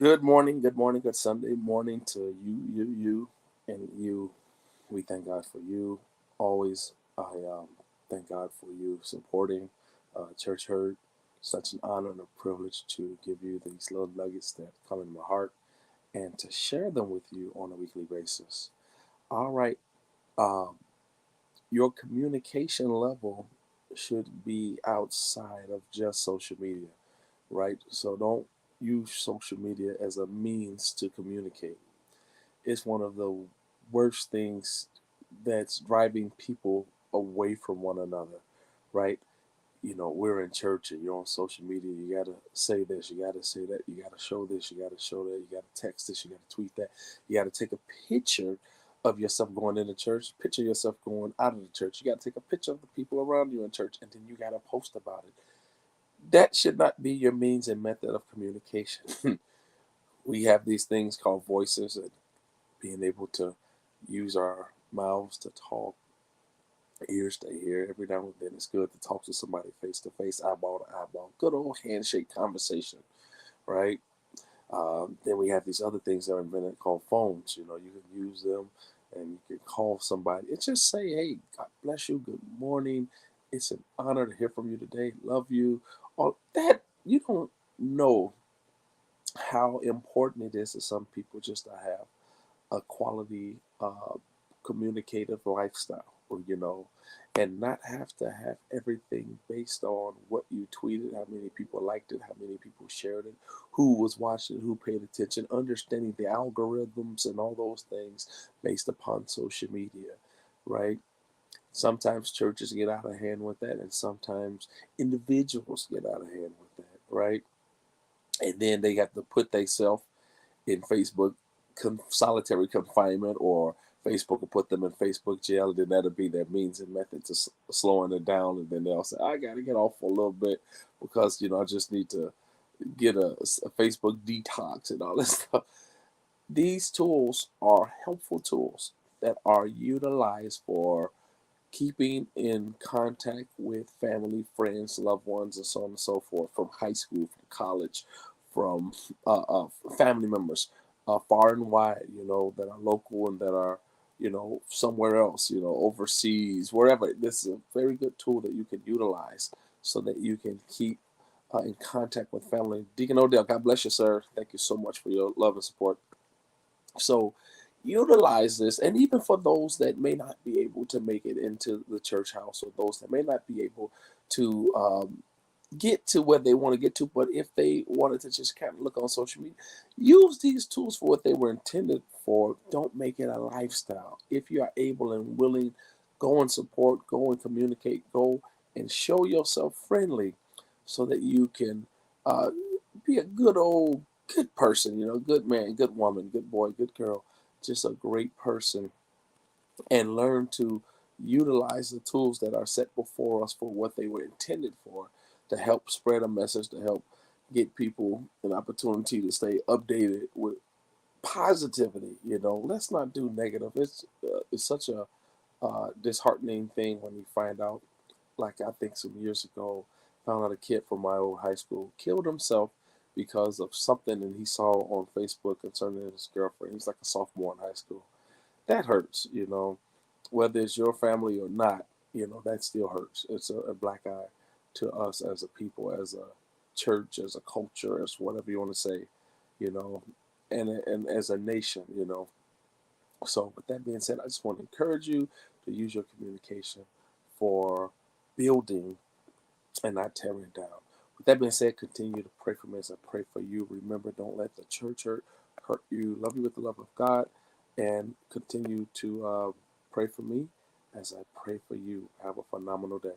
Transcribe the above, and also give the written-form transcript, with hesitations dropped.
Good morning, good Sunday morning to and you. We thank God for you. Always, I thank God for you supporting Church Herd. Such an honor and a privilege to give you these little nuggets that come in my heart and to share them with you on a weekly basis. All right, um, your communication level should be outside of just social media, right? So don't use social media as a means to communicate. It's one of the worst things that's driving people away from one another, right? We're in church and you're on social media. You got to say this, you got to say that, you got to show this, you got to show that, you got to text this, you got to tweet that. You got to take a picture of yourself going into church, picture yourself going out of the church. You got to take a picture of the people around you in church, and then you got to post about it. That should not be your means and method of communication. We have these things called voices, and being able to use our mouths to talk, ears to hear. Every now and then, it's good to talk to somebody face to face, eyeball to eyeball. Good old handshake conversation, right? Then we have these other things that are invented called phones. You can use them and you can call somebody and just say, "Hey, God bless you. Good morning. It's an honor to hear from you today. Love you." All that you don't know how important it is to some people just to have a quality communicative lifestyle, and not have to have everything based on what you tweeted, how many people liked it, how many people shared it, who was watching, who paid attention, understanding the algorithms and all those things based upon social media, right? Sometimes churches get out of hand with that, and sometimes individuals get out of hand with that, right? And then they have to put themselves in Facebook solitary confinement, or Facebook will put them in Facebook jail, and then that'll be their means and method to slowing it down. And then they'll say, "I got to get off for a little bit because I just need to get a Facebook detox and all this stuff." These tools are helpful tools that are utilized for keeping in contact with family, friends, loved ones, and so on and so forth, from high school, from college, from family members, far and wide, that are local and that are, somewhere else, overseas, wherever. This is a very good tool that you can utilize so that you can keep in contact with family. Deacon Odell, God bless you, sir. Thank you so much for your love and support. So utilize this, and even for those that may not be able to make it into the church house, or those that may not be able to get to where they want to get to, but if they wanted to just kind of look on social media, use these tools for what they were intended for. Don't make it a lifestyle. If you are able and willing, go and support, go and communicate, go and show yourself friendly so that you can uh, be a good person, good man, good woman, good boy, good girl, just a great person, and learn to utilize the tools that are set before us for what they were intended for, to help spread a message, to help get people an opportunity to stay updated with positivity. Let's not do negative. It's such a disheartening thing when you find out, like I think some years ago, found out a kid from my old high school killed himself because of something that he saw on Facebook concerning his girlfriend. He's like a sophomore in high school. That hurts. Whether it's your family or not, that still hurts. It's a black eye to us as a people, as a church, as a culture, as whatever you want to say, you know, and as a nation. So, with that being said, I just want to encourage you to use your communication for building and not tearing down. With that being said, continue to pray for me as I pray for you. Remember, don't let the church hurt you. Love you with the love of God, and continue to pray for me as I pray for you. Have a phenomenal day.